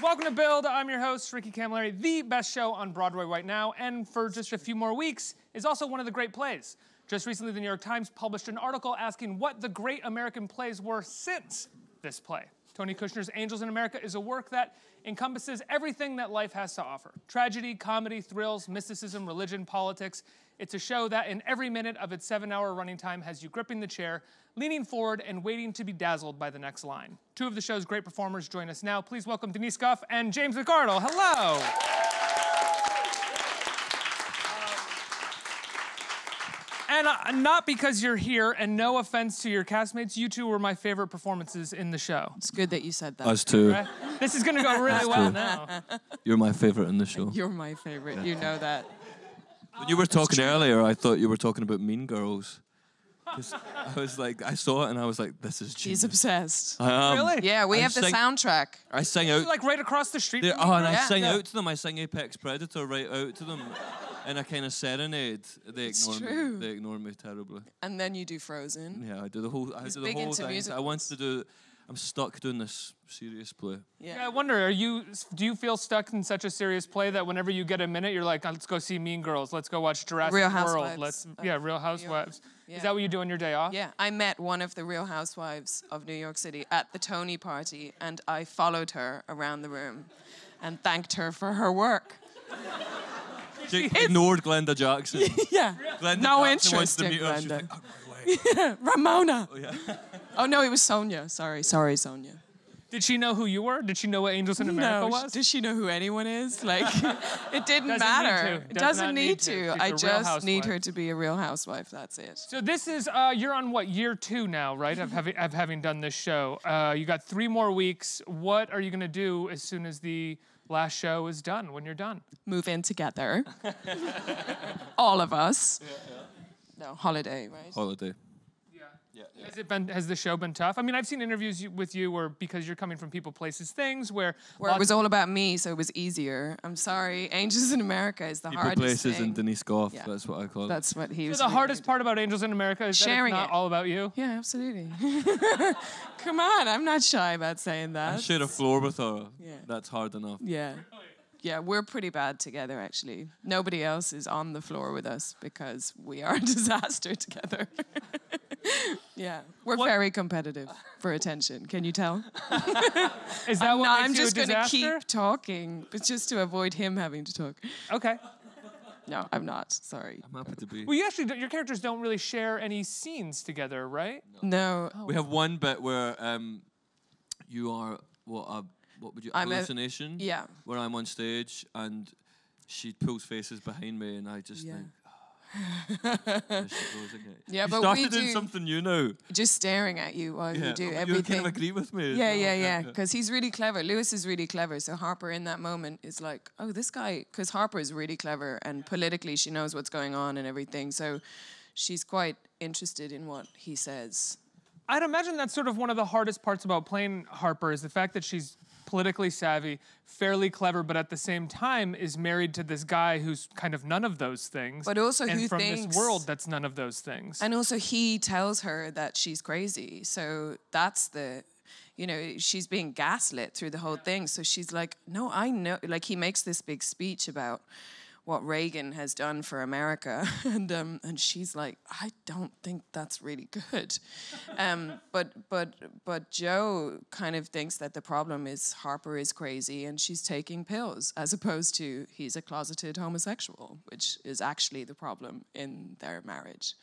Welcome to Build. I'm your host, Ricky Camilleri. The best show on Broadway right now, and for just a few more weeks, is also one of the great plays. Just recently, the New York Times published an article asking what the great American plays were since this play. Tony Kushner's Angels in America is a work that encompasses everything that life has to offer. Tragedy, comedy, thrills, mysticism, religion, politics. It's a show that in every minute of its 7-hour running time has you gripping the chair, leaning forward, and waiting to be dazzled by the next line. Two of the show's great performers join us now. Please welcome Denise Gough and James McArdle. Hello. And not because you're here, and no offense to your castmates, you two were my favorite performances in the show. It's good that you said that. Us too. Right? This is gonna go really well now. You're my favorite in the show. You're my favorite, yeah. You know that. When you were talking earlier, I thought you were talking about Mean Girls. I was like, I saw it and I was like, this is genius. He's obsessed. I am. Really? Yeah, we have the soundtrack. I sing out. Like right across the street. And I sing out to them. I sing Apex Predator right out to them. In a kind of serenade. They ignore me. They ignore me terribly. And then you do Frozen. Yeah, I do the whole. He's I do the big whole into thing. musicals. I wanted to do. I'm stuck doing this serious play. Yeah, I wonder, do you feel stuck in such a serious play that whenever you get a minute, you're like, let's go see Mean Girls, let's go watch Jurassic Real World, Housewives. Real Housewives. Yeah. Is that what you do on your day off? Yeah, I met one of the Real Housewives of New York City at the Tony party, and I followed her around the room and thanked her for her work. She ignored Glenda Jackson. Yeah, Glenda no Jackson wants interest to in meet her. She's Glenda. like, Yeah, Ramona. oh, yeah. Oh no, it was Sonia. Sorry, Sonia. Did she know who you were? Did she know what Angels in America was? Does she know who anyone is? Like, it didn't Doesn't matter. need to. It doesn't need She's to. a I real just need her housewife. to be a real housewife. That's it. So this is, you're on what, year 2 now, right, of having done this show. You got 3 more weeks. What are you gonna do as soon as the last show is done, when you're done? Move in together. All of us. No, holiday, right? Holiday. Has the show been tough? I mean, I've seen interviews with you where, because you're coming from People, Places, Things, where it was all about me, so it was easier. I'm sorry. Angels in America is the People, hardest Places, thing. and Denise Gough. Yeah. That's what I call it. That's what he was. So the hardest part about Angels in America is sharing that it's not all about you? Yeah, absolutely. Come on, I'm not shy about saying that. I share a floor with her. Yeah. That's hard enough. Yeah. Yeah, we're pretty bad together, actually. Nobody else is on the floor with us because we are a disaster together. Yeah, we're very competitive for attention. Can you tell? Is that what I'm makes you just a going to disaster? keep talking, but just to avoid him having to talk. Okay. No, I'm not. Sorry. I'm happy to be. Well, your characters don't really share any scenes together, right? No. We have one bit where you are what would you hallucination? Yeah. Where I'm on stage and she pulls faces behind me and I just think. There she goes again. Yeah, you but started we doing do something new now. just staring at you while you do You everything. kind of agree with me. as Yeah, well. yeah. Because he's really clever. Lewis is really clever. So Harper in that moment is like, oh, this guy, because Harper is really clever and politically she knows what's going on and everything. So she's quite interested in what he says. I'd imagine that's sort of one of the hardest parts about playing Harper is the fact that she's politically savvy, fairly clever, but at the same time is married to this guy who's kind of none of those things. But also and who from thinks... this world that's none of those things. And also he tells her that she's crazy. So that's the... You know, she's being gaslit through the whole thing. So she's like, no, I know. Like, he makes this big speech about what Reagan has done for America. And she's like, I don't think that's really good. But Joe kind of thinks that the problem is Harper is crazy and she's taking pills, as opposed to he's a closeted homosexual, which is actually the problem in their marriage.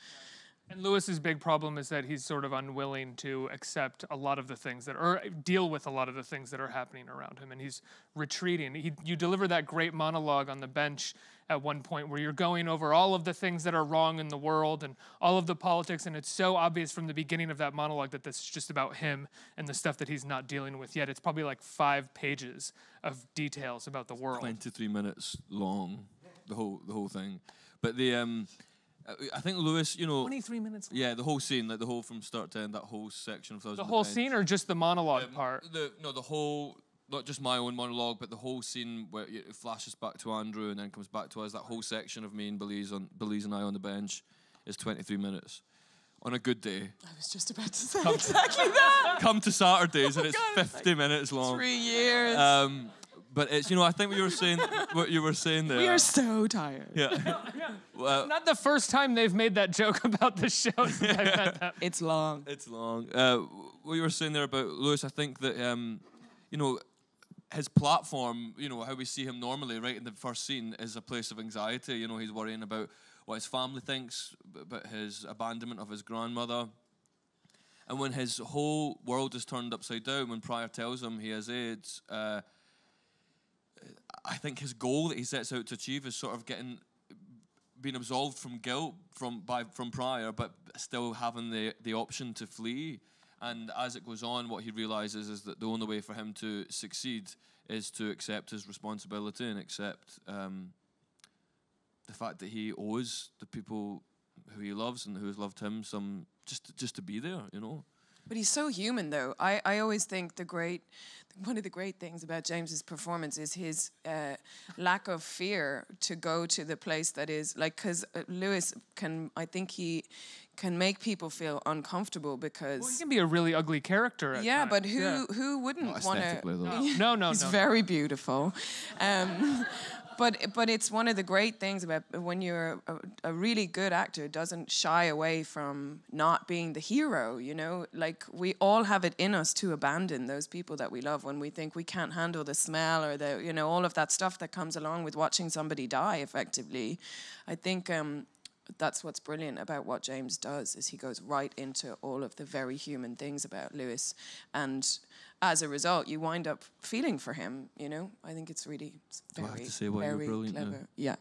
And Lewis's big problem is that he's sort of unwilling to accept a lot of the things that, or deal with a lot of the things that are happening around him, and he's retreating. You deliver that great monologue on the bench at one point where you're going over all of the things that are wrong in the world and all of the politics, and it's so obvious from the beginning of that monologue that this is just about him and the stuff that he's not dealing with yet. It's probably like 5 pages of details about the world. 23 minutes long, the whole thing. But I think Lewis, 23 minutes long. Yeah, the whole scene, like the whole from start to end, that whole section of The whole scene, or just the monologue part? The whole, not just my own monologue, but the whole scene where it flashes back to Andrew and then comes back to us. That whole section of me and Belize and I on the bench is 23 minutes. On a good day. I was just about to say exactly that. Come to Saturdays and it's God, 50 minutes long. 3 years. But it's, you know, I think what you were saying there. We are so tired. Yeah. Well, Not the first time they've made that joke about the show since I met them. It's long. It's long. What you were saying there about Lewis, I think that, you know, his platform, you know, how we see him normally right in the first scene is a place of anxiety. You know, he's worrying about what his family thinks, about his abandonment of his grandmother. And when his whole world is turned upside down, when Pryor tells him he has AIDS, I think his goal that he sets out to achieve is sort of being absolved from guilt from Pryor, but still having the option to flee. And as it goes on, what he realizes is that the only way for him to succeed is to accept his responsibility and accept the fact that he owes the people who he loves and who has loved him some just to be there, you know. But he's so human, though. I always think one of the great things about James's performance is his lack of fear to go to the place that is, like, because Lewis I think he can make people feel uncomfortable because... Well, he can be a really ugly character at times. But who wouldn't want to... No. He's very beautiful. But it's one of the great things about when you're a really good actor doesn't shy away from not being the hero, you know? Like, we all have it in us to abandon those people that we love when we think we can't handle the smell or the, you know, all of that stuff that comes along with watching somebody die, effectively. I think that's what's brilliant about what James does, is he goes right into all of the very human things about Lewis, and as a result, you wind up feeling for him, you know? I think it's really very, do I have to say why you're very brilliant clever. now? Yeah.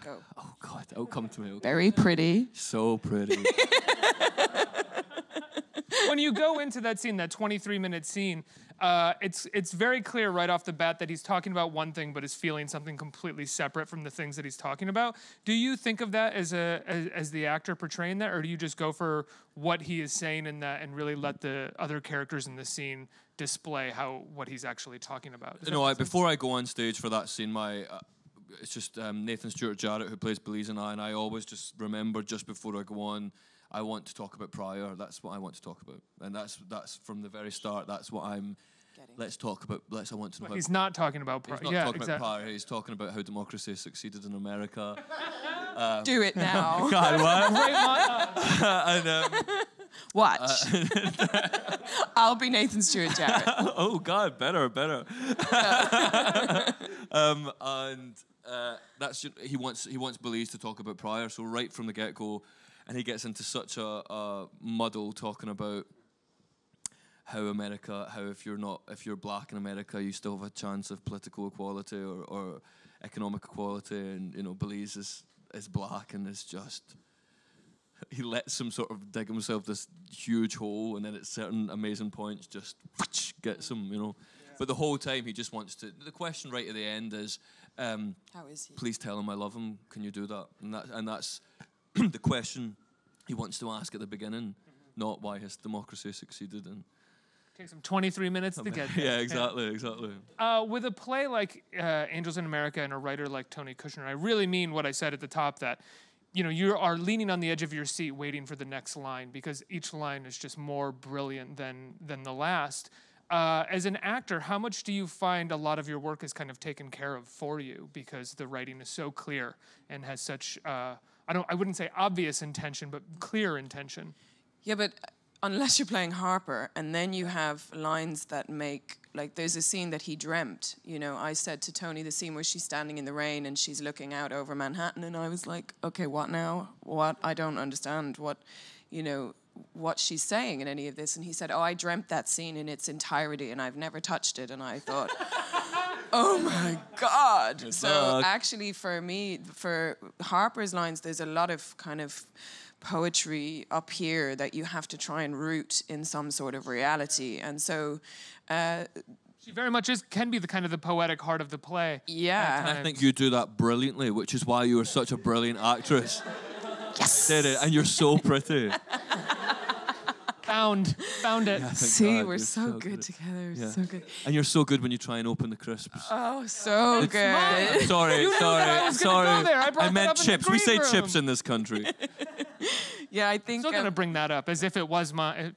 Go. Oh, God. Oh, come to me. Okay. Very pretty. So pretty. When you go into that scene, that 23-minute scene, it's very clear right off the bat that he's talking about one thing, but is feeling something completely separate from the things that he's talking about. Do you think of that as the actor portraying that, or do you just go for what he is saying in that and really let the other characters in the scene display what he's actually talking about? Before I go on stage for that scene, it's just Nathan Stewart Jarrett who plays Belize and I always just remember just before I go on, I want to talk about Pryor. That's what I want to talk about, and that's from the very start. That's what I'm. Let's talk about. I want to know. He's not talking about Pryor. He's not talking about Pryor. He's talking about how democracy has succeeded in America. Do it now. God, what? Watch. I'll be Nathan Stewart Jarrett. Oh God, better. That's he wants Belize to talk about Pryor. So right from the get-go. And he gets into such a muddle talking about how if you're black in America, you still have a chance of political equality or economic equality, and you know Belize is black and is just he lets him sort of dig himself this huge hole, and then at certain amazing points just gets him, you know. Yeah. But the whole time he just wants to. The question right at the end is, how is he? Please tell him I love him. Can you do that? And that's. The question he wants to ask at the beginning, not why his democracy succeeded. And takes him 23 minutes to get there. Yeah, exactly. With a play like Angels in America and a writer like Tony Kushner, I really mean what I said at the top, that you know you are leaning on the edge of your seat waiting for the next line, because each line is just more brilliant than the last. As an actor, how much do you find a lot of your work is kind of taken care of for you because the writing is so clear and has such I wouldn't say obvious intention, but clear intention? Yeah, but unless you're playing Harper, and then you have lines that make, like, there's a scene that he dreamt. You know, I said to Tony the scene where she's standing in the rain and she's looking out over Manhattan, and I was like, okay, what now? What? I don't understand what she's saying in any of this. And he said, I dreamt that scene in its entirety, and I've never touched it. And I thought... Oh my God. So actually for me, for Harper's lines, there's a lot of kind of poetry up here that you have to try and root in some sort of reality. And so... she very much can be the kind of the poetic heart of the play. Yeah. And I think you do that brilliantly, which is why you are such a brilliant actress. Yes. Did it, and you're so pretty. Found it. Yeah, see, God, we're so good together. Yeah. So good. And you're so good when you try and open the crisps. Oh, so good. I'm sorry. You knew that I was gonna go there. I brought that meant up in the chips. We green say room. chips in this country. Yeah, I think... I'm still going to bring that up as if it was my...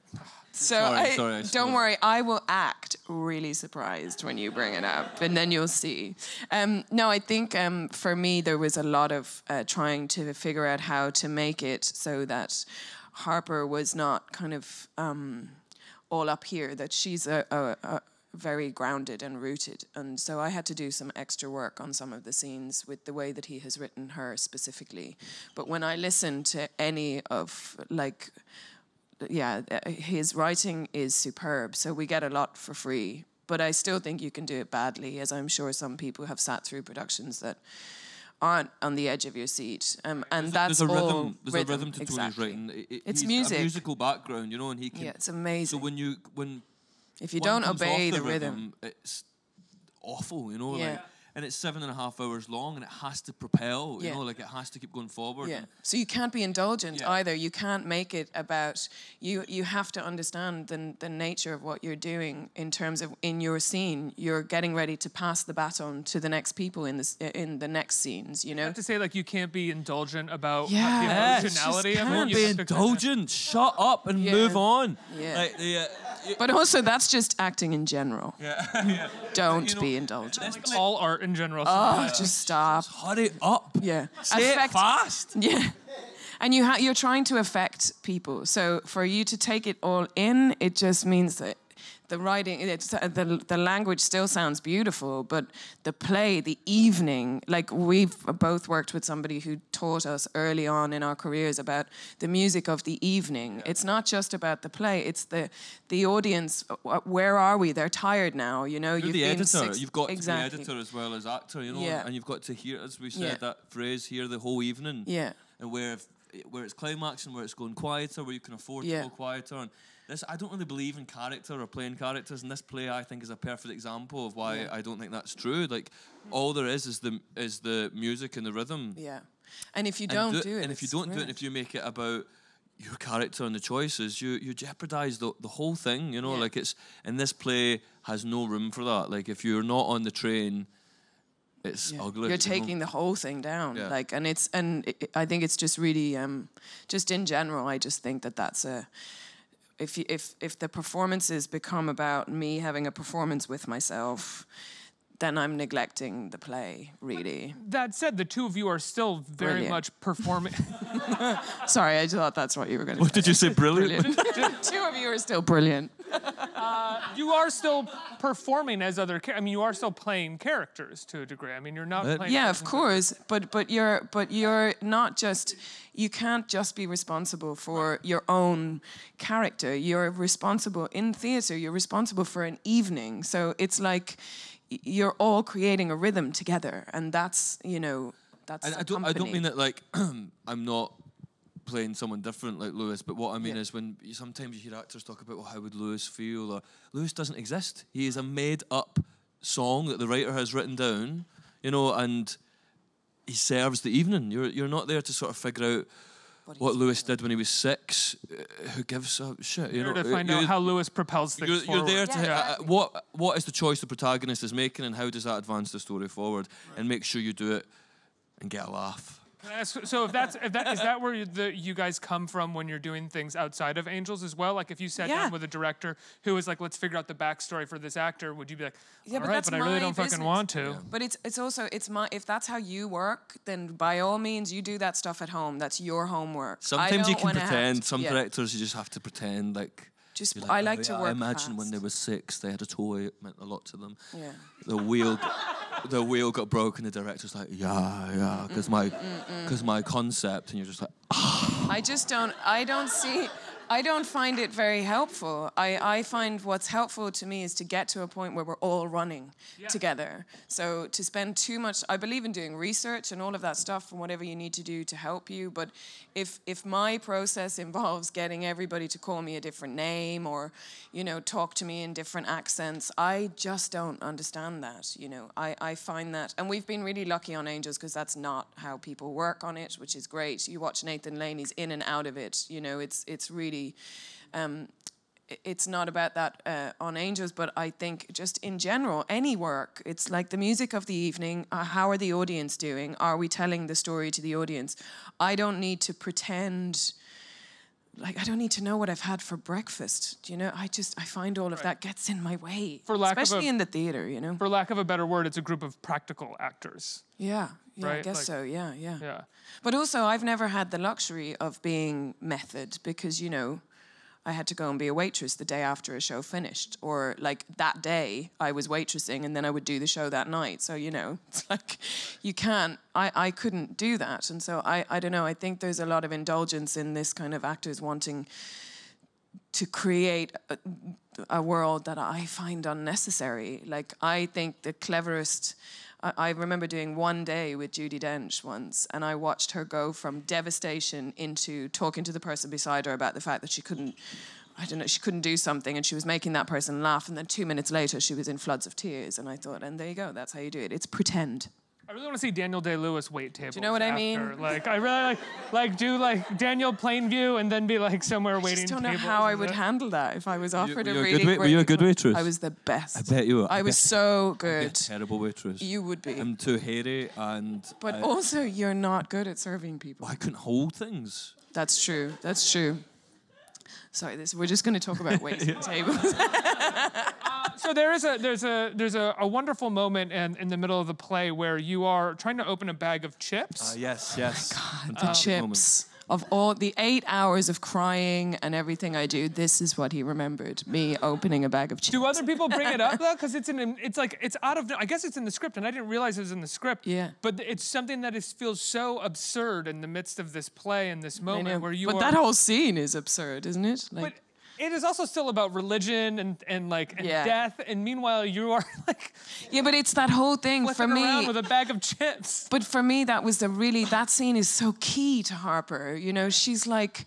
So sorry, don't worry, I will act really surprised when you bring it up, and then you'll see. No, I think for me there was a lot of trying to figure out how to make it so that Harper was not kind of all up here, that she's a very grounded and rooted. And so I had to do some extra work on some of the scenes with the way that he has written her specifically. But when I listen to any of, like, his writing is superb, so we get a lot for free. But I still think you can do it badly, as I'm sure some people have sat through productions that aren't on the edge of your seat. And that's all There's a rhythm to Tony's writing. It's he's music. a musical background, you know, and he can... Yeah, it's amazing. So when if you one don't comes obey off the rhythm, it's awful, you know. Yeah. Like, and it's 7.5 hours long, and it has to propel, you Yeah. know, like it has to keep going forward. yeah. And So you can't be indulgent Yeah. either. You can't make it about you. You have to understand the nature of what you're doing in terms of in your scene. You're getting ready to pass the baton to the next people in the next scenes. You I know. have to say, like, you can't be indulgent about Yeah. the It's just emotionality of it. can't You be have to kinda- indulgent. Shut up and Yeah. move on. Yeah. Like, But also, that's just acting in general. yeah. Don't You know, be indulgent. all art in general. Oh, just stop. Hurry up. Yeah. Say it fast. Yeah. And you're trying to affect people. So for you to take it all in, it just means that the writing, the language still sounds beautiful, but the play, the evening, like we've both worked with somebody who taught us early on in our careers about the music of the evening. Yeah. It's not just about the play, it's the audience. Where are we? They're tired now, you know. You're the editor. You've got exactly. to be editor as well as actor, you know, Yeah. and you've got to hear, as we said, Yeah. that phrase, hear the whole evening. Yeah. And where it's climaxing, where it's going quieter, where you can afford Yeah. to go quieter. And this, I don't really believe in character or playing characters, and this play, I think, is a perfect example of why I don't think that's true. Like, all there is the music and the rhythm. Yeah. And if you don't do it, and if you don't do it, and if you make it about your character and the choices, you jeopardize the whole thing, you know. Yeah. Like, it's, and this play has no room for that. Like, if you're not on the train, it's ugly. You're taking the whole thing down, Yeah. like, and I think it's just really, just in general, I just think that that's a. If the performances become about me having a performance with myself, then I'm neglecting the play, really. That said, the two of you are still very Brilliant. much performing. Sorry, I thought that's what you were going to say. What did you say? Brilliant. Two of you are still brilliant. You are still performing as other. I mean, you are still playing characters to a degree. I mean, you're not playing. Yeah, of course, but you're not just. You can't just be responsible for your own character. You're responsible in theatre. You're responsible for an evening. So it's like you're all creating a rhythm together, and that's that's. I don't mean that like I'm not playing someone different like Lewis, but what I mean is when sometimes you hear actors talk about, well, how would Lewis feel? Or Lewis doesn't exist. He is a made-up song that the writer has written down, you know, and he serves the evening. You're not there to sort of figure out what Lewis did when he was 6. Who gives a shit? You know, to find out how Lewis propels things you're there forward. to what is the choice the protagonist is making, and how does that advance the story forward, and make sure you do it and get a laugh. Can I ask, so is that where you guys come from when you're doing things outside of Angels as well? Like if you sat down with a director who was like, let's figure out the backstory for this actor, would you be like, all right, but I really don't fucking want to? Yeah. But it's also if that's how you work, then by all means you do that stuff at home. That's your homework. Sometimes you can pretend. Some directors you just have to pretend like. Just I like to work. I imagine fast. when they were 6, they had a toy. It meant a lot to them. Yeah. The wheel got broken. The director's like, yeah, because my concept, and you're just like, I don't find it very helpful. I find what's helpful to me is to get to a point where we're all running together. So to spend too much, I believe in doing research and all of that stuff and whatever you need to do to help you. But if my process involves getting everybody to call me a different name or, talk to me in different accents, I just don't understand that. I find that, and we've been really lucky on Angels because that's not how people work on it, which is great. You watch Nathan Lane, he's in and out of it. It's really. It's not about that on Angels, but I think just in general, any work, it's like the music of the evening. How are the audience doing? Are we telling the story to the audience? I don't need to pretend like, I don't need to know what I've had for breakfast. Do you know? I find all of that gets in my way. Especially in the theater, you know? For lack of a better word, it's a group of practical actors. Yeah, right? I guess like, so, yeah. Yeah. But also, I've never had the luxury of being method because, you know, I had to go and be a waitress the day after a show finished. Or, like, that day, I was waitressing and then I would do the show that night. So, you know, it's like, you can't, I couldn't do that. And so, I don't know, I think there's a lot of indulgence in this kind of actors wanting to create a world that I find unnecessary. Like, I think the cleverest... I remember doing One Day with Judi Dench once, and I watched her go from devastation into talking to the person beside her about the fact that she couldn't do something, and she was making that person laugh, and then 2 minutes later she was in floods of tears, and I thought, and there you go, that's how you do it. It's pretend. I really want to see Daniel Day-Lewis wait tables. Do you know what I mean? Like, I really do like Daniel Plainview and then be like somewhere waiting tables. I just don't know how I would handle that if I was offered a really great... Were you a good waitress? I was the best. I bet you were. I was so good. I'd be a terrible waitress. You would be. I'm too hairy and... But also, you're not good at serving people. I couldn't hold things. That's true. That's true. Sorry, we're just going to talk about waiting tables. So there's a wonderful moment in the middle of the play where you are trying to open a bag of chips. Yes. God, the chips. Of all the 8 hours of crying and everything I do, this is what he remembered, me opening a bag of chips. Do other people bring it up though? Because it's out of, I guess it's in the script, and I didn't realize it was in the script. Yeah. But it's something that feels so absurd in the midst of this play and this moment where you are. But that whole scene is absurd, isn't it? Like, but it is also still about religion and death, and meanwhile you are like. Yeah, but it's that whole thing for me. Around with a bag of chips. But for me, that was that scene is so key to Harper. You know, she's like,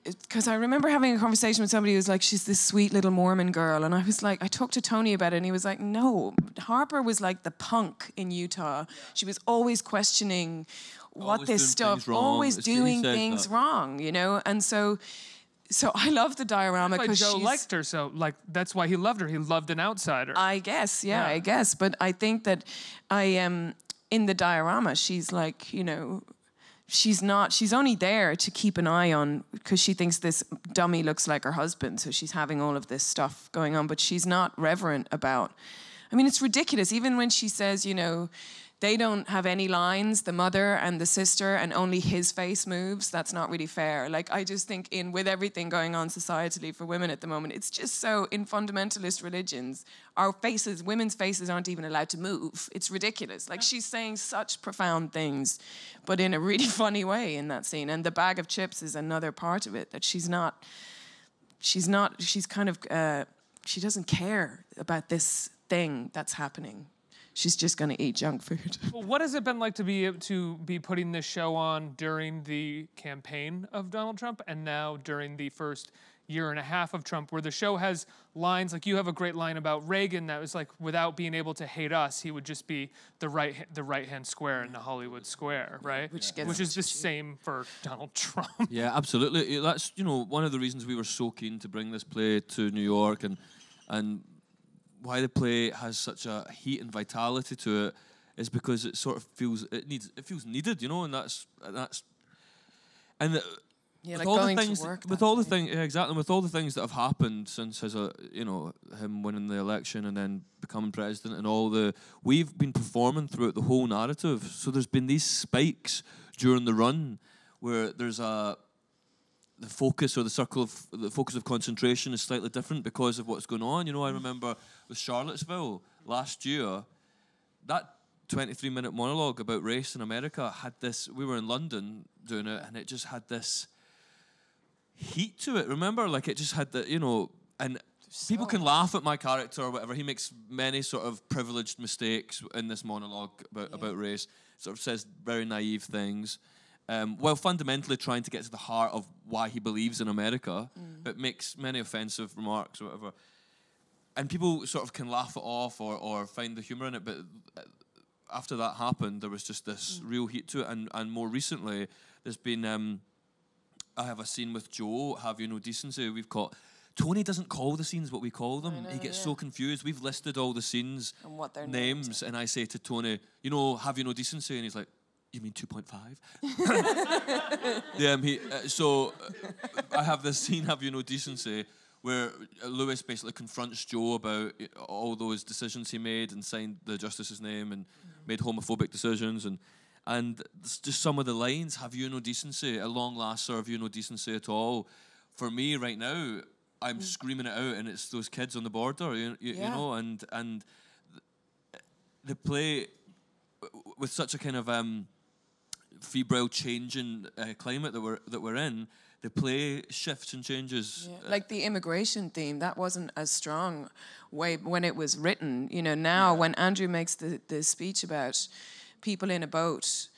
because I remember having a conversation with somebody who was like, she's this sweet little Mormon girl, and I was like, I talked to Tony about it, and he was like, no, Harper was like the punk in Utah. She was always questioning what this stuff, always doing things wrong, you know, and so I love the diorama because Joe liked her, so like that's why he loved her. He loved an outsider. I guess, I guess. But I think that in the diorama, she's like, you know, she's only there to keep an eye on because she thinks this dummy looks like her husband, so she's having all of this stuff going on, but she's not reverent about. I mean, it's ridiculous. Even when she says, you know, they don't have any lines, the mother and the sister, and only his face moves. That's not really fair. Like, I just think with everything going on societally for women at the moment, it's just so, in fundamentalist religions, women's faces aren't even allowed to move. It's ridiculous. Like, she's saying such profound things, but in a really funny way in that scene. And the bag of chips is another part of it, that she's kind of, she doesn't care about this thing that's happening. She's just going to eat junk food. Well, what has it been like to be putting this show on during the campaign of Donald Trump and now during the first year and a half of Trump, where the show has lines like you have a great line about Reagan that was like, without being able to hate us, he would just be the right-hand square in the Hollywood square, right? Which is the same for Donald Trump. Yeah, absolutely. That's, you know, one of the reasons we were so keen to bring this play to New York and why the play has such a heat and vitality to it is because it sort of feels needed, you know, and that's and yeah, with like all going the things, to work with all the things, exactly, with all the things that have happened since him winning the election and then becoming president and we've been performing throughout the whole narrative. So there's been these spikes during the run where there's the focus or the focus of concentration is slightly different because of what's going on. You know, I remember with Charlottesville last year, that 23-minute monologue about race in America had this, we were in London doing it, and it just had this heat to it, remember? Like, it just had the, you know, and people can laugh at my character or whatever. He makes many sort of privileged mistakes in this monologue about race, sort of says very naive things. While fundamentally trying to get to the heart of why he believes in America, but makes many offensive remarks or whatever. And people sort of can laugh it off or find the humour in it, but after that happened, there was just this real heat to it. And more recently, there's been, I have a scene with Joe, Have You No Decency, Tony doesn't call the scenes what we call them. He gets so confused. We've listed all the scenes, and what their names, and I say to Tony, you know, Have You No Decency? And he's like, You mean 2.5? I have this scene, Have You No Decency, where Lewis basically confronts Joe about all those decisions he made and signed the justice's name and made homophobic decisions and just some of the lines. Have you no decency? At long last, sir, have you no decency at all? For me, right now, I'm screaming it out, and it's those kids on the border, you know, and the play with such a kind of febrile changing climate that we're in. The play shifts and changes. Yeah. Like the immigration theme, that wasn't as strong when it was written. You know, now when Andrew makes the speech about people in a boat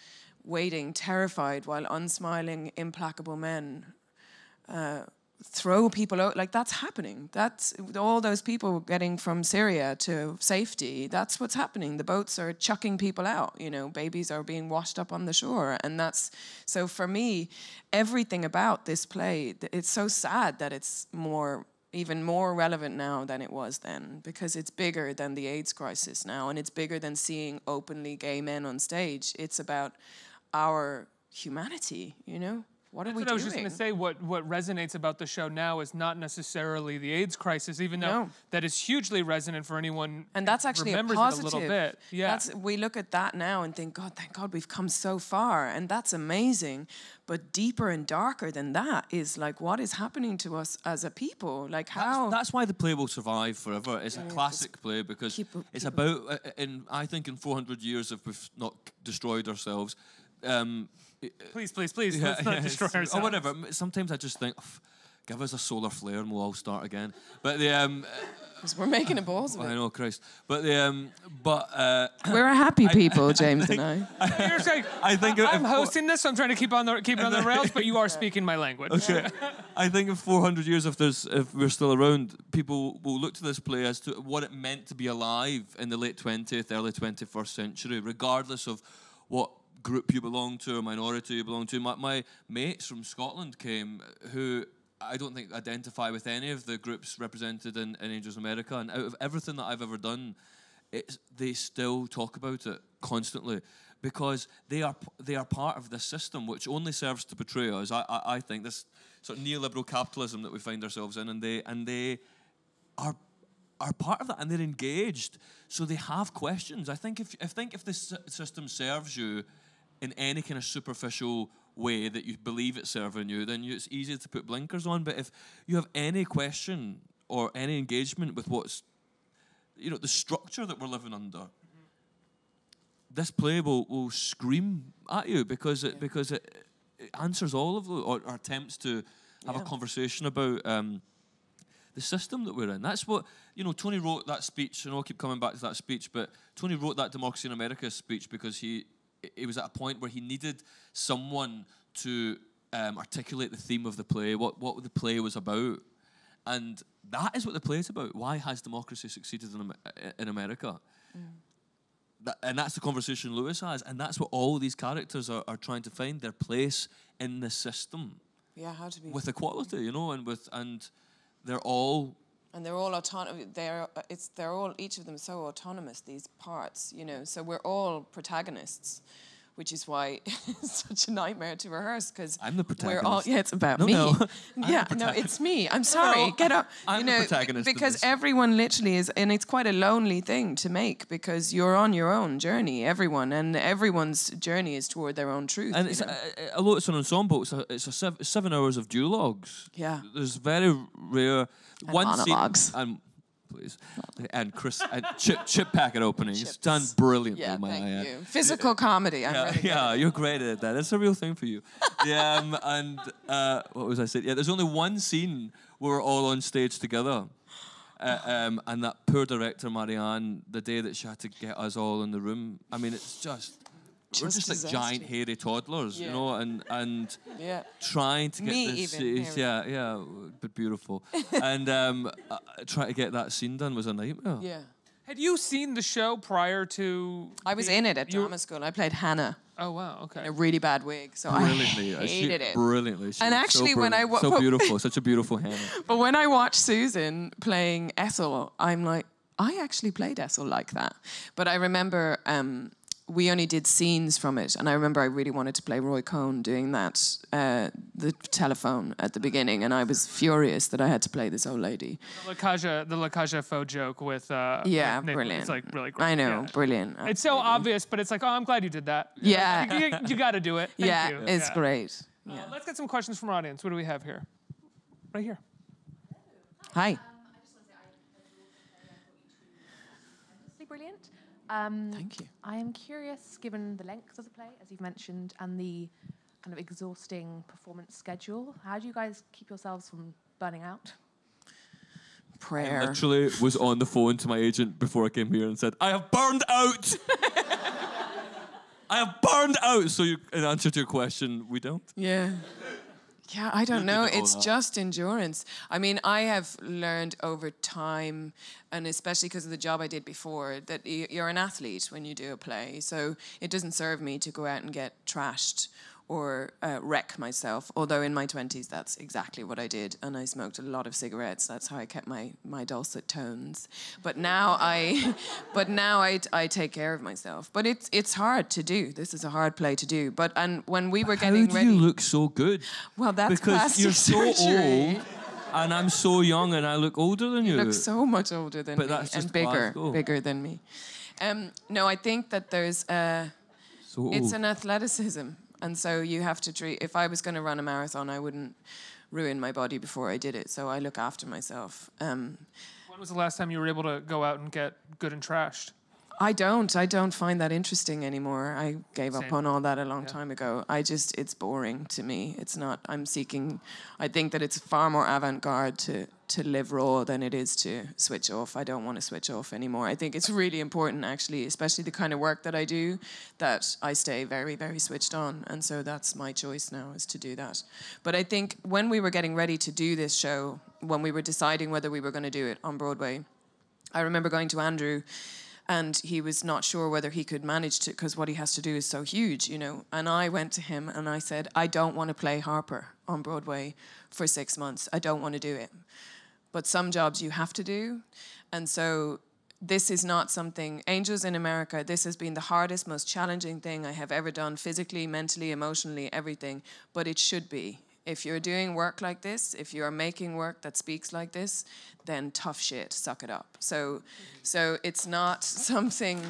waiting, terrified, while unsmiling, implacable men throw people out, like that's happening. That's all those people getting from Syria to safety. That's what's happening. The boats are chucking people out, you know, babies are being washed up on the shore. And that's, so for me, everything about this play, it's so sad that it's even more relevant now than it was then, because it's bigger than the AIDS crisis now, and it's bigger than seeing openly gay men on stage. It's about our humanity, you know? What are we doing? I was just going to say, what resonates about the show now is not necessarily the AIDS crisis, even though that is hugely resonant for anyone. And that's actually remembers a positive. It a little bit. Yeah. We look at that now and think, God, thank God we've come so far, and that's amazing. But deeper and darker than that is like what is happening to us as a people. Like how that's why the play will survive forever. It's a classic play because it's about I think in 400 years, if we've not destroyed ourselves. Please, let's not destroy ourselves. Or whatever. Sometimes I just think, give us a solar flare and we'll all start again. But because we're making a balls of it. I know, Christ. But we're a happy people, James and I. You're saying, I'm hosting this, so I'm trying to keep it on the rails, but you are speaking my language. Okay. I think in 400 years, if we're still around, people will look to this play as to what it meant to be alive in the late 20th, early 21st century, regardless of what group you belong to or minority you belong to. My mates from Scotland came who I don't think identify with any of the groups represented in Angels America, and out of everything that I've ever done, they still talk about it constantly because they are part of this system which only serves to betray us. I think this sort of neoliberal capitalism that we find ourselves in, and they are part of that, and they're engaged, so they have questions. I think if this system serves you in any kind of superficial way that you believe it's serving you, then it's easy to put blinkers on. But if you have any question or any engagement with what's, the structure that we're living under, this play will scream at you because it answers all of those, or attempts to have a conversation about the system that we're in. That's what, Tony wrote that speech, and I'll keep coming back to that speech, but Tony wrote that Democracy in America speech because he was at a point where he needed someone to articulate the theme of the play, what the play was about. And that is what the play is about. Why has democracy succeeded in America? And that's the conversation Lewis has, and that's what all these characters are trying to find, their place in the system. Yeah, how to be with equality, and they're all autonomous. They're all, each of them, so autonomous, these parts, So we're all protagonists, which is why it's such a nightmare to rehearse, because I'm the protagonist. We're all, it's about me. No. It's me. I'm sorry. Get up. I'm the protagonist. Because everyone literally is, and it's quite a lonely thing to make because you're on your own journey, everyone, and everyone's journey is toward their own truth. And although it's an ensemble, it's 7 hours of duologues. Yeah. There's very rare and one monologues. Scene, please. And Chris, chip packet openings. It's done brilliantly. Yeah, thank you. Physical comedy. You're great at that. It's a real thing for you. What was I saying? Yeah, there's only one scene where we're all on stage together. And that poor director, Marianne, the day that she had to get us all in the room, I mean, it's we're just like giant hairy toddlers, and trying to get this, but beautiful, and trying to get that scene done was a nightmare. Yeah. Had you seen the show prior to? I was in it at drama school. I played Hannah. Oh wow! Okay. In a really bad wig, so brilliantly. I hated it. Brilliantly. And actually, when I so beautiful, such a beautiful Hannah. But when I watched Susan playing Ethel, I'm like, I actually played Ethel like that. But I remember we only did scenes from it. And I remember I really wanted to play Roy Cohn doing that, the telephone at the beginning. And I was furious that I had to play this old lady. The La Caja faux joke with yeah, Nick, brilliant. It's like really great. I know, yeah. brilliant. It's so obvious, but it's like, oh, I'm glad you did that. Yeah. You got to do it. Thank you. It's great. Yeah. Let's get some questions from our audience. What do we have here? Right here. Hi. Brilliant. Thank you. I am curious, given the length of the play, as you've mentioned, and the kind of exhausting performance schedule, how do you guys keep yourselves from burning out? Prayer. I literally was on the phone to my agent before I came here and said, I have burned out. I have burned out. So in answer to your question, we don't. Yeah. Yeah, I don't know. It's that. just endurance. I mean, I have learned over time, and especially because of the job I did before, that you're an athlete when you do a play. So it doesn't serve me to go out and get trashed or wreck myself. Although in my 20s, that's exactly what I did. And I smoked a lot of cigarettes. That's how I kept my dulcet tones. But now I take care of myself. But it's hard to do. This is a hard play to do. And when we were getting ready... How do you look so good? Well, that's because plastic you're so surgery. old, and I'm so young, and I look older than you. You look so much older than me, that's just and bigger Glasgow. than me. No, I think that there's... it's an athleticism. And so you have to treat... If I was going to run a marathon, I wouldn't ruin my body before I did it. So I look after myself. When was the last time you were able to go out and get good and trashed? I don't find that interesting anymore. I gave Same. up on all that a long time ago. It's boring to me. It's not... I think that it's far more avant-garde to live raw than it is to switch off. I don't want to switch off anymore. I think it's really important, actually, especially the kind of work that I do, that I stay very, very switched on. And so that's my choice now, is to do that. But I think when we were getting ready to do this show, when we were deciding whether we were going to do it on Broadway, I remember going to Andrew, and he was not sure whether he could manage to, because what he has to do is so huge, you know. And I went to him and I said, I don't want to play Harper on Broadway for 6 months. I don't want to do it. But some jobs you have to do. And so this is not something... Angels in America, this has been the hardest, most challenging thing I have ever done, physically, mentally, emotionally, everything. But it should be. If you're doing work like this, if you're making work that speaks like this, then tough shit, suck it up. So it's not something...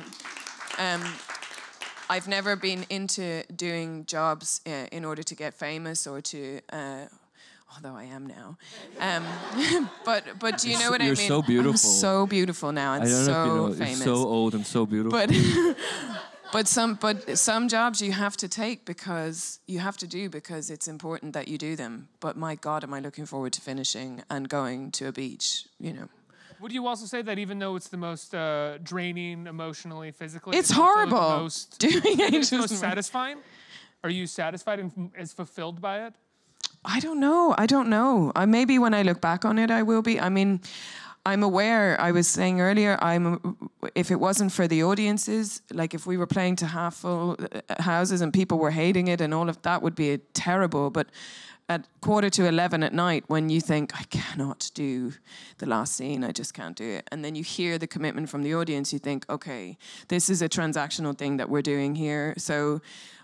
I've never been into doing jobs in order to get famous or to... although I am now. But do you know what I mean? You're so beautiful. I'm so beautiful now and I don't so know if you know, famous. You're so old and so beautiful. But some jobs you have to take because it's important that you do them. But my God, am I looking forward to finishing and going to a beach, you know. Would you also say that even though it's the most draining emotionally, physically... It's also horrible the most, doing it's Angels. the most satisfying? Are you satisfied and as fulfilled by it? I don't know. Maybe when I look back on it, I will be. I mean, I'm aware, I was saying earlier, if it wasn't for the audiences, like if we were playing to half full houses and people were hating it and all of that would be terrible. But at 11:15 at night, when you think, I cannot do the last scene, I just can't do it. And then you hear the commitment from the audience, you think, okay, this is a transactional thing that we're doing here. So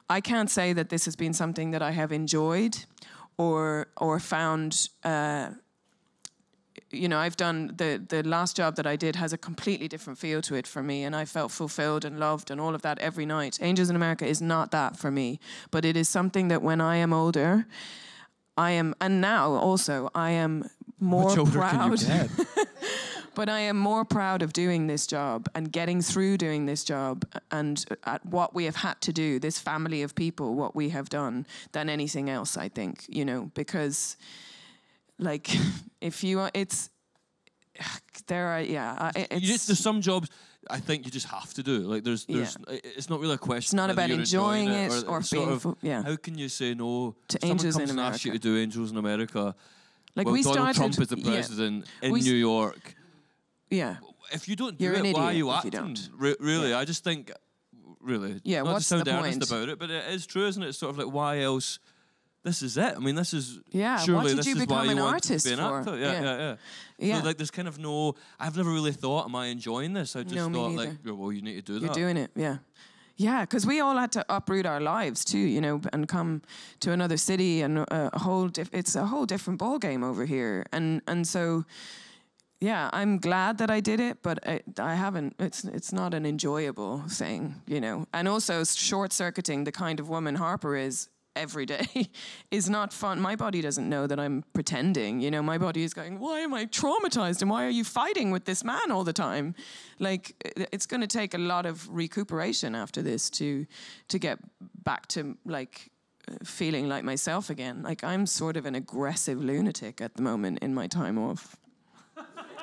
I can't say that this has been something that I have enjoyed or found, I've done, the last job that I did has a completely different feel to it for me, and I felt fulfilled and loved and all of that every night. Angels in America is not that for me, but it is something that when I am older, and now also, I am more proud. Can you get? But I am more proud of doing this job and getting through doing this job and at what we have had to do, this family of people, what we have done, than anything else, I think, because, like, there's some jobs I think you just have to do. Like, it's not really a question. It's not about enjoying it or being, How can you say no to someone Angels comes in and asks you to America? do Angels in America? Like, well, we Donald started... Trump is the president in New York. Yeah. If you don't do You're it, an why are idiot you if acting? you don't. Really, Yeah. I just think, really, Yeah, not what's to sound the earnest point? about it, but it is true, isn't it? It's sort of like, why else? This is it. I mean, this is surely what did this you is why become you an want artist to be an for? actor. Yeah. Yeah. So like, there's kind of no. I've never really thought, am I enjoying this? I just No, me thought neither. like, well, you need to do that. You're doing it, yeah. Yeah, because we all had to uproot our lives too, you know, and come to another city, and it's a whole different ball game over here, and so. Yeah, I'm glad that I did it, but I haven't. It's not an enjoyable thing, you know. And also, short-circuiting the kind of woman Harper is every day is not fun. My body doesn't know that I'm pretending, you know. My body is going, why am I traumatized, and why are you fighting with this man all the time? Like, it's going to take a lot of recuperation after this to get back to, like, feeling like myself again. Like, I'm sort of an aggressive lunatic at the moment in my time off.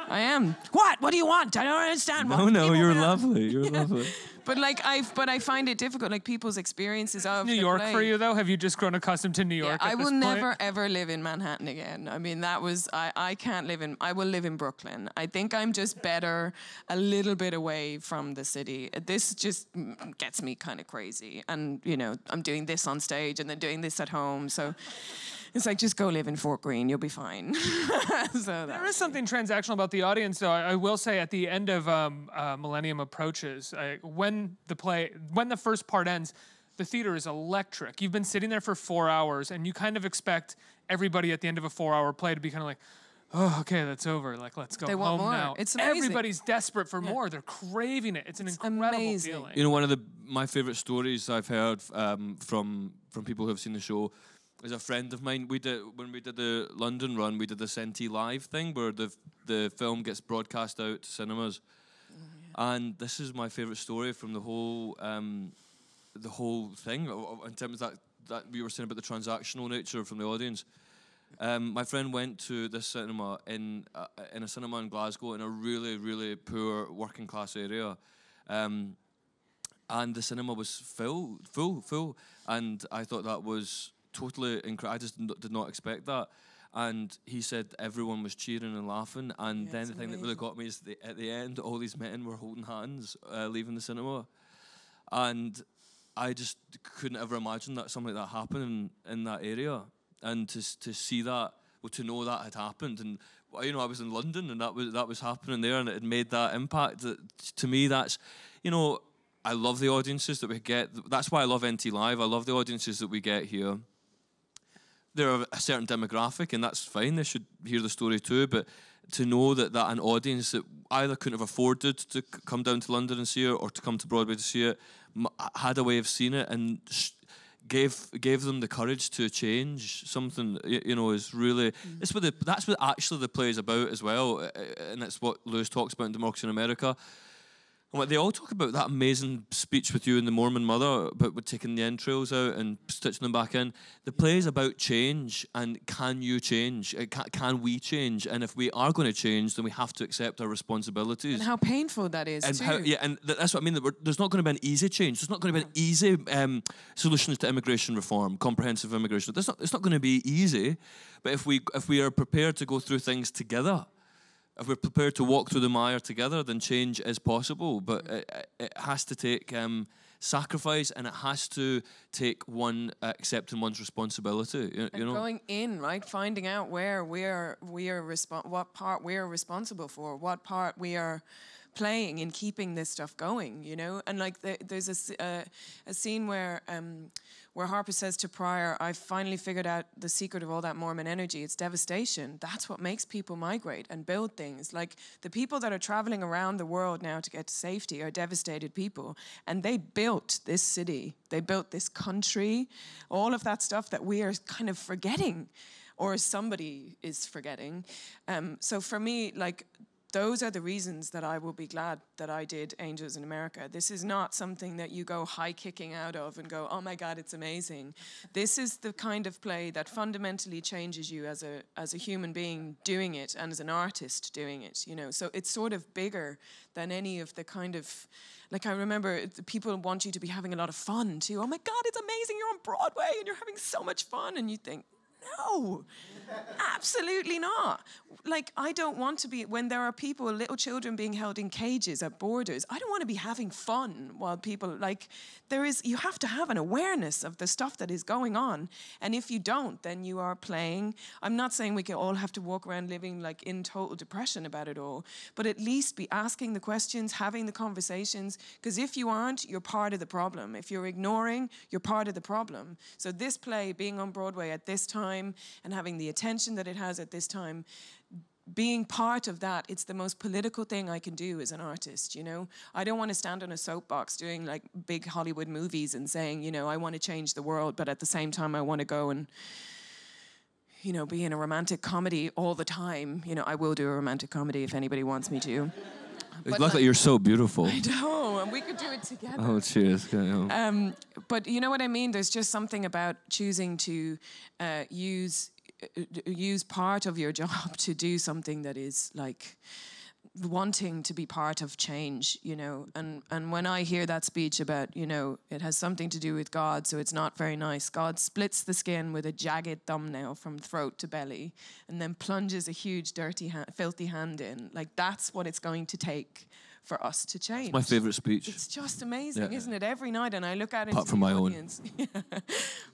I am. What? What do you want? I don't understand. No, you're lovely. You're lovely. But I find it difficult. Like people's experiences of New York for you though. Have you just grown accustomed to New York? Yeah, at I this will point? never ever live in Manhattan again. I mean, that was I can't live in. I will live in Brooklyn. I think I'm just better a little bit away from the city. This just gets me kind of crazy. And you know, I'm doing this on stage and then doing this at home. So. It's like, just go live in Fort Greene, you'll be fine. There is something transactional about the audience, though. I will say at the end of Millennium Approaches, when the first part ends, the theater is electric. You've been sitting there for 4 hours, and you kind of expect everybody at the end of a 4-hour play to be kind of like, oh, okay, that's over. Like, let's go home want more. now. It's amazing. Everybody's desperate for more. They're craving it. It's an incredible amazing. feeling. You know, one of my favorite stories I've heard from people who have seen the show is a friend of mine. When we did the London run, we did the Senti Live thing where the film gets broadcast out to cinemas. And this is my favorite story from the whole thing in terms of that we were saying about the transactional nature from the audience. My friend went to this cinema in a cinema in Glasgow in a really, really poor working class area. And the cinema was full. And I thought that was totally incredible. I just did not expect that. And he said everyone was cheering and laughing. And then the thing that really got me is at the end, all these men were holding hands, leaving the cinema. And I just couldn't ever imagine that something like that happened in that area. And to see that, well, to know that had happened. And, you know, I was in London and that was happening there, and it had made that impact. To me, that's, you know, I love the audiences that we get. That's why I love NT Live. I love the audiences that we get here. They're a certain demographic, and that's fine. They should hear the story too. But to know that an audience that either couldn't have afforded to come down to London and see it, or to come to Broadway to see it, had a way of seeing it and gave them the courage to change something, you know, is really that's what actually the play is about as well, and it's what Lewis talks about in Democracy in America. And they all talk about that amazing speech with you and the Mormon mother about taking the entrails out and stitching them back in. The play is about change, and can you change? Can we change? And if we are going to change, then we have to accept our responsibilities. And how painful that is, and too. And that's what I mean. There's not going to be an easy change. There's not going to be an easy solutions to immigration reform, comprehensive immigration. It's not going to be easy. But if we are prepared to go through things together, if we're prepared to walk through the mire together, then change is possible. But it has to take sacrifice, and it has to take one accepting one's responsibility. You know, going in, right, finding out where what part we are responsible for, what part we are playing in keeping this stuff going. You know, and like there's a scene where Harper says to Pryor, "I've finally figured out the secret of all that Mormon energy. It's devastation. That's what makes people migrate and build things. Like the people that are traveling around the world now to get to safety are devastated people. And they built this city. They built this country. All of that stuff that we are kind of forgetting, or somebody is forgetting. So for me, like, those are the reasons that I will be glad that I did Angels in America. This is not something that you go high-kicking out of and go, oh my God, it's amazing. This is the kind of play that fundamentally changes you as a human being doing it, and as an artist doing it, you know. So it's sort of bigger than any of the kind of, like, I remember people want you to be having a lot of fun too. Oh my God, it's amazing, you're on Broadway and you're having so much fun. And you think, No, absolutely not. Like, I don't want to be, when there are people, little children being held in cages at borders, I don't want to be having fun while people, like, you have to have an awareness of the stuff that is going on. And if you don't, then you are playing. I'm not saying we can all have to walk around living like in total depression about it all, but at least be asking the questions, having the conversations, because if you aren't, you're part of the problem. If you're ignoring, you're part of the problem. So this play being on Broadway at this time and having the attention that it has at this time, being part of that, it's the most political thing I can do as an artist, you know? I don't want to stand on a soapbox doing like big Hollywood movies and saying, you know, I want to change the world, but at the same time I want to go and, you know, be in a romantic comedy all the time. You know, I will do a romantic comedy if anybody wants me to. It's like that you're so beautiful. I know, and we could do it together. Oh, cheers. But you know what I mean? There's just something about choosing to use part of your job to do something that is like wanting to be part of change, you know. And when I hear that speech about, you know, it has something to do with God, so it's not very nice. God splits the skin with a jagged thumbnail from throat to belly and then plunges a huge dirty, filthy hand in. Like, that's what it's going to take for us to change. It's my favourite speech. It's just amazing, isn't it? Every night, and I look out into Apart from the my audience. Yeah.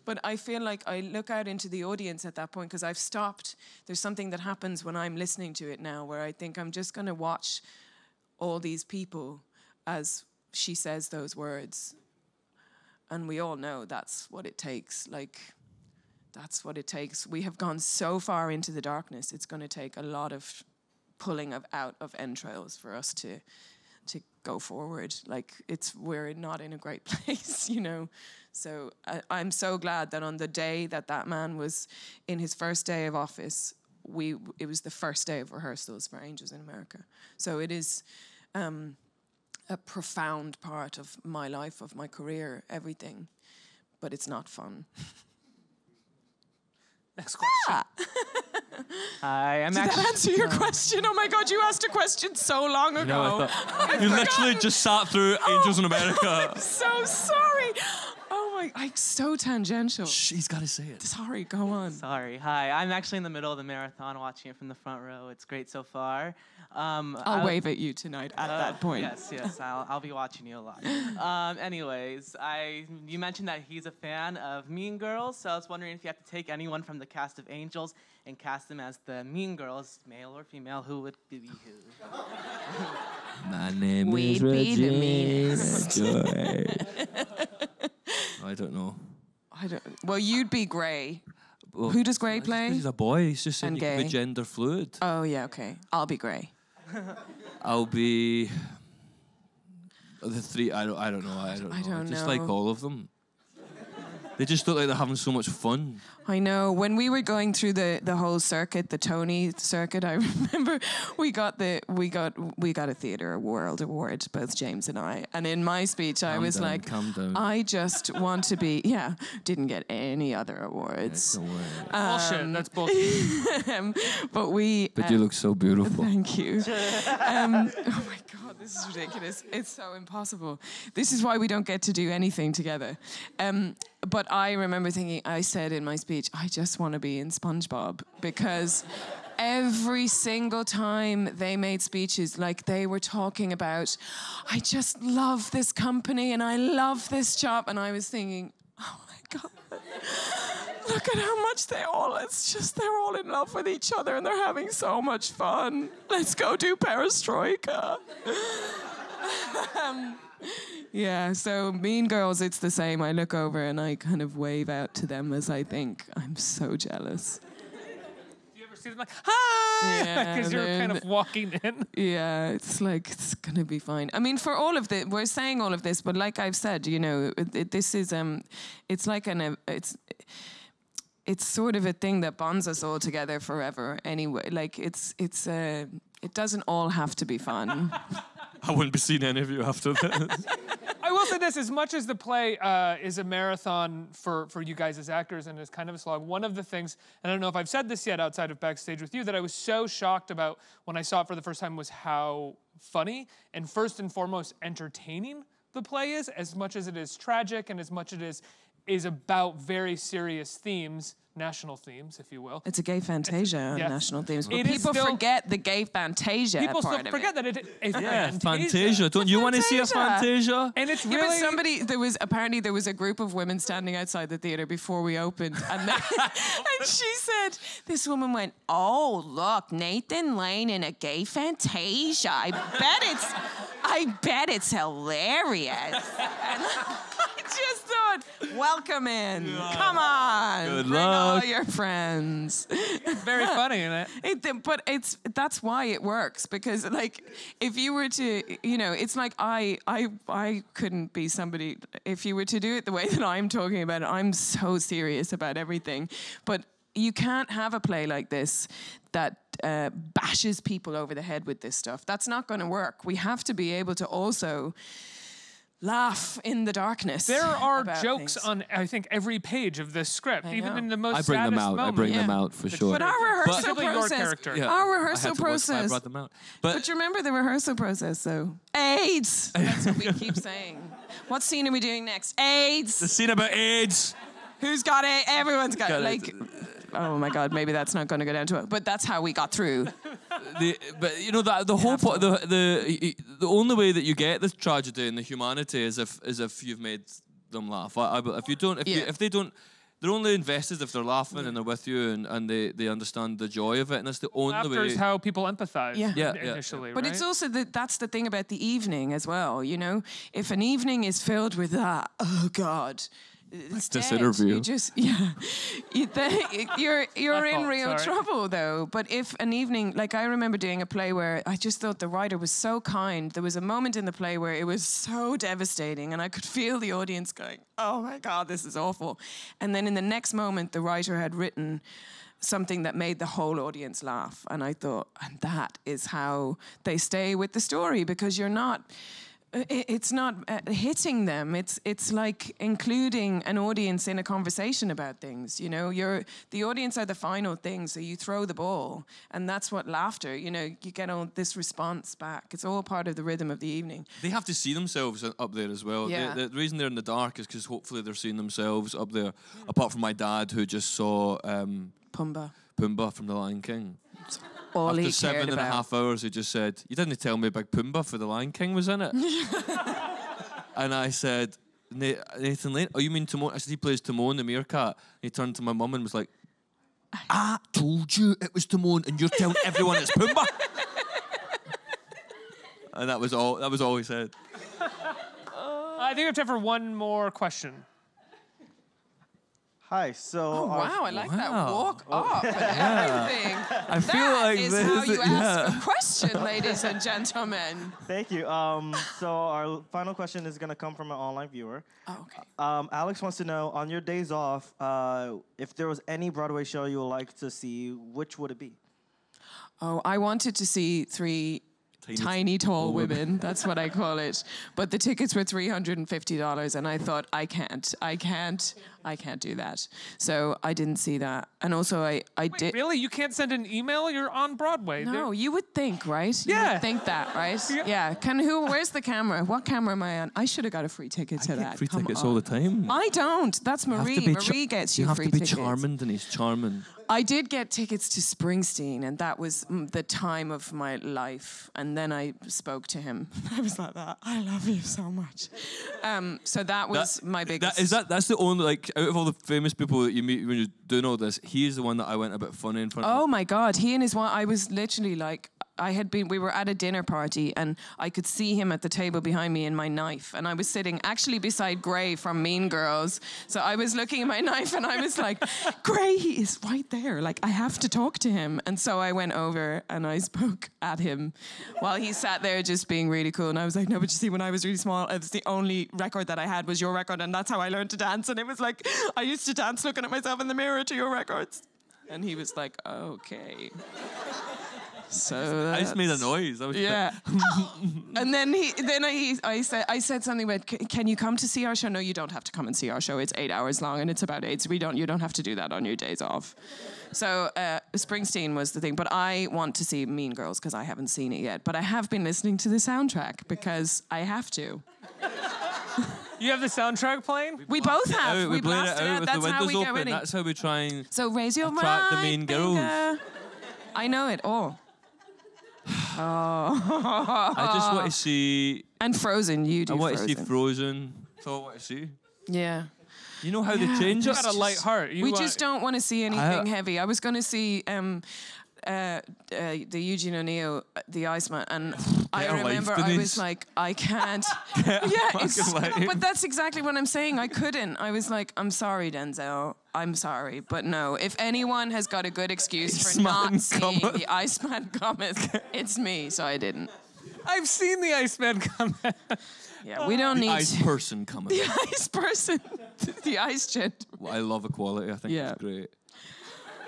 But I feel like I look out into the audience at that point because I've stopped. There's something that happens when I'm listening to it now where I think I'm just going to watch all these people as she says those words. And we all know that's what it takes. Like, that's what it takes. We have gone so far into the darkness. It's going to take a lot of pulling out of entrails for us to go forward. Like, we're not in a great place, you know. So I'm so glad that on the day that man was in his first day of office, it was the first day of rehearsals for Angels in America. So it is a profound part of my life, of my career, everything. But it's not fun. Next question. Hi, I'm Did that answer your question? Oh my God, you asked a question so long ago. No, you literally just sat through Angels in America. I'm so sorry. Oh my, like so tangential. She's got to say it. Sorry, go on. Sorry. Hi, I'm actually in the middle of the marathon watching it from the front row. It's great so far. I'll wave at you tonight at that point. Yes, I'll be watching you a lot. Anyways, you mentioned that he's a fan of Mean Girls, so I was wondering if you had to take anyone from the cast of Angels and cast them as the Mean Girls, male or female, who would be who? My name We'd is be the Regina meanest. Joy. I don't know. Well, you'd be Grey. Well, Who does Grey play? He's a boy. He's just saying And you can be gay. gender fluid. Oh, yeah, okay. I'll be Grey. I'll be the three. I don't know. I don't just like know. all of them. They just look like they're having so much fun. I know. When we were going through the whole circuit, the Tony circuit, I remember we got a theatre world award, both James and I. And in my speech, I was like, calm down. I just want to be. Didn't get any other awards. Don't worry. Bullshit. That's bullshit. But we. But you look so beautiful. Thank you. Oh my God, this is ridiculous. It's so impossible. This is why we don't get to do anything together. But I remember thinking, I said in my speech, I just want to be in SpongeBob, because every single time they made speeches, like they were talking about, I just love this company and I love this job. And I was thinking, oh my God, look at how much they're all in love with each other and they're having so much fun. Let's go do Perestroika. Yeah, so Mean Girls, it's the same. I look over and I kind of wave out to them as I think, I'm so jealous. Do you ever see them like, hi? Yeah, Because you're kind of walking in. Yeah, it's like, it's going to be fine. I mean, for all of this, we're saying all of this, but like I've said, you know, this is, it's like it's sort of a thing that bonds us all together forever anyway. Like, it doesn't all have to be fun. I wouldn't be seeing any of you after this. I will say this, as much as the play is a marathon for you guys as actors and is kind of a slog, one of the things, and I don't know if I've said this yet outside of backstage with you, that I was so shocked about when I saw it for the first time was how funny and first and foremost entertaining the play is, as much as it is tragic and as much as it is about very serious themes. national themes, if you will. It's a gay fantasia on yes. national themes. But It is people still- forget the gay fantasia People part still of forget it. that it is Fantasia. Don't you want to see a Fantasia? And it's Yeah, really... but apparently there was a group of women standing outside the theater before we opened, and, and she said, this woman went, "Oh, look, Nathan Lane in a gay Fantasia. I bet it's hilarious." And I just thought, welcome in. Come on. Good Bring all luck. your friends. very funny in it. But that's why it works, because like if you were to, you know, it's like I couldn't be somebody if you were to do it the way that I'm talking about it. I'm so serious about everything, but you can't have a play like this that bashes people over the head with this stuff. That's not going to work. We have to be able to also laugh in the darkness. There are about jokes things. on, I think, every page of this script, even know. in the most I bring them saddest out. I moments. bring them Yeah. out for sure. But our rehearsal Specifically your process, character. Yeah. our I rehearsal had to work, I process. brought them out. But you remember the rehearsal process, though. AIDS. That's what we keep saying. What scene are we doing next? AIDS. the scene about AIDS. Who's got it? Everyone's got it. Got it. Like, oh my God, maybe that's not going to go down to it. But that's how we got through. But you know that the whole the only way that you get this tragedy and the humanity is if you've made them laugh. If you don't, if they don't, they're only invested if they're laughing and they're with you and they understand the joy of it, and that's the only Laughter way. is how people empathize initially, But right? it's also that's the thing about the evening as well, you know? If an evening is filled with that, oh God, it's this dead. interview. You just, you're in fault, real sorry. trouble, though. But if an evening, like I remember doing a play where I just thought the writer was so kind. There was a moment in the play where it was so devastating, and I could feel the audience going, "Oh my God, this is awful." And then in the next moment, the writer had written something that made the whole audience laugh. And I thought, and that is how they stay with the story, because you're not... It's not hitting them. It's like including an audience in a conversation about things. You know, the audience are the final thing. So you throw the ball, and that's what laughter. You know, you get all this response back. It's all part of the rhythm of the evening. They have to see themselves up there as well. Yeah. The reason they're in the dark is because hopefully they're seeing themselves up there. Apart from my dad, who just saw Pumbaa from The Lion King. All After he 7.5 hours, he just said, "You didn't tell me Big Pumbaa for The Lion King was in it." And I said, "Nathan Lane? Oh, you mean Timon?" I said, "He plays Timon the meerkat." And he turned to my mum and was like, "I told you it was Timon, and you're telling everyone it's Pumbaa." And that was all he said. I think we have time for one more question. Hi, so... Oh, wow, I like that Wow. walk up and everything. I feel like That is this how you is- ask a question, ladies and gentlemen. Thank you. So our final question is going to come from an online viewer. Oh, okay. Alex wants to know, on your days off, if there was any Broadway show you would like to see, which would it be? Oh, I wanted to see three tiny tall women. That's what I call it. But the tickets were $350, and I thought, I can't do that. So I didn't see that. And also, I did. Really? You can't send an email? You're on Broadway. No, you would think, right? You Yeah. would think that, right? Yeah. Where's the camera? What camera am I on? I should have got a free ticket to that. Free Come tickets on. all the time. I don't. That's Marie. Marie gets you free tickets. You have to be charming, Denise. Charming. I did get tickets to Springsteen, and that was the time of my life. And then I spoke to him. I was like that. I love you so much. So that was my biggest. That's the only, like, out of all the famous people that you meet when you're doing all this, he is the one that I went a bit funny in front of. Oh my God, he and his wife. I was literally like, we were at a dinner party, and I could see him at the table behind me in my knife, and I was sitting actually beside Gray from Mean Girls. So I was looking at my knife, and I was like, Gray, he is right there. Like, I have to talk to him. And so I went over and I spoke at him while he sat there just being really cool. And I was like, no, but you see, when I was really small, it's the only record that I had was your record, and that's how I learned to dance. And it was like, I used to dance looking at myself in the mirror to your records. And he was like, okay. So I just made a noise. I was yeah. And then I said something about, can you come to see our show? No, you don't have to come and see our show. It's 8 hours long and it's about AIDS. You don't have to do that on your days off. So Springsteen was the thing, but I want to see Mean Girls because I haven't seen it yet. But I have been listening to the soundtrack because I have to. You have the soundtrack playing? We both have. We blare it blasted out with That's the how we windows get open. ready. That's how we try and So raise your attract the right main girls. finger. I know it all. Oh. I just want to see. And Frozen, you do I want Frozen. to see Frozen. That's all I want to see. Yeah. You know how they change You it? got a light heart. We just don't want to see anything heavy. I was going to see the Eugene O'Neill, the Iceman, and I Get a life, remember I was Denise. like, I can't. But that's exactly what I'm saying. I couldn't. I was like, I'm sorry, Denzel. I'm sorry, but no. If anyone has got a good excuse for not seeing the Iceman cometh, it's me. So I didn't. I've seen the Iceman come. Yeah, we don't need Ice person coming. the ice person, the ice gentleman. Well, I love equality. I think Yeah. it's great.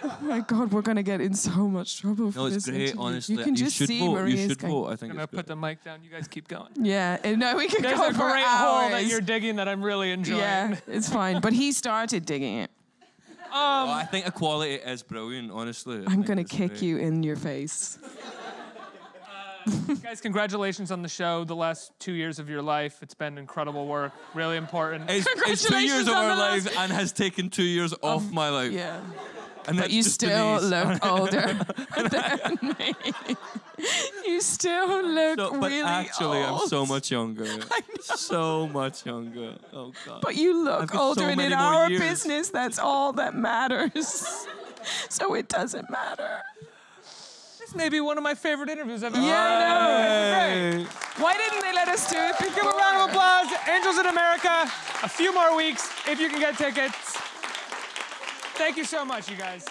Oh my God, we're gonna get in so much trouble for No, it's this great. interview. Honestly, You can just should see vote. Maria's You should going. vote. I think I'm gonna it's put great. the mic down. You guys keep going. Yeah, no, we can There's go a for great hours. hole that you're digging that I'm really enjoying. Yeah, it's fine. But he started digging it. Well, I think equality is brilliant. Honestly, I'm gonna kick you in your face. Guys, congratulations on the show. The last 2 years of your life. It's been incredible work. Really important. It's 2 years Congratulations of on our the last- lives and has taken 2 years off my life. Yeah. And But that's you just still Denise. look older than me. You still look No, but really actually, old. I'm so much younger. So much younger. Oh God. But you I've look got older, so and many in more our years. business, that's all that matters. So it doesn't matter. This may be one of my favorite interviews I've ever Yeah, I know. Great. Why didn't they let us do it Give before? a round of applause. Angels in America. A few more weeks if you can get tickets. Thank you so much, you guys.